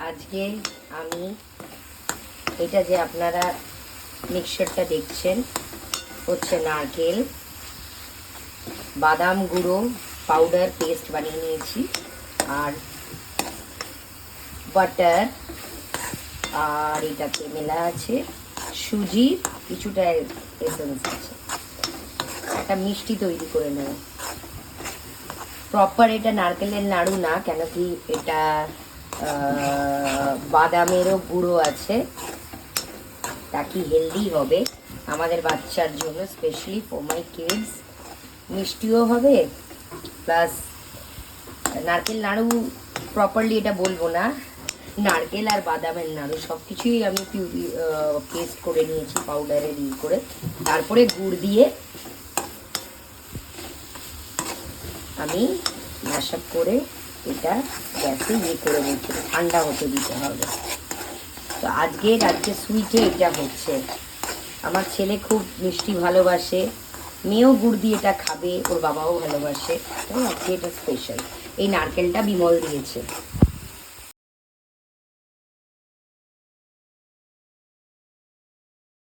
আজকে আমি এটা যে আপনারা মিক্সচারটা দেখছেন হচ্ছে নারকেল, বাদাম গুঁড়ো পাউডার পেস্ট বানিয়ে নিয়েছি, আর বাটার, আর এটাতে মেলা আছে সুজি, কিছুটা এসেন্স আছে। একটা মিষ্টি তৈরি করে নেব। প্রপার এটা নারকেলের নাড়ু না, কেন কি এটা বাদামেরও গুঁড়ো আছে, তা কি হেলদি হবে আমাদের বাচ্চার জন্য, স্পেশালি ফর মাই কিডস। মিষ্টিও হবে প্লাস নারকেল নাড়ু প্রপারলি এটা বলবো না, নারকেল আর বাদামের নাড়ু সব কিছুই আমি পেস্ট করে নিয়েছি পাউডারে করে, তারপরে গুড় দিয়ে আমি ম্যাশ আপ করে এটা গ্যাসে করে নিচ্ছি, ঠান্ডা হতে দিতে হবে। তো আজকে সুইটে এটা হচ্ছে। আমার ছেলে খুব মিষ্টি ভালোবাসে, মেয়েও গুড় দিয়ে এটা খাবে, ওর বাবাও ভালোবাসে, তো আজকে এটা স্পেশাল। এই নারকেলটা বিমল দিয়েছে।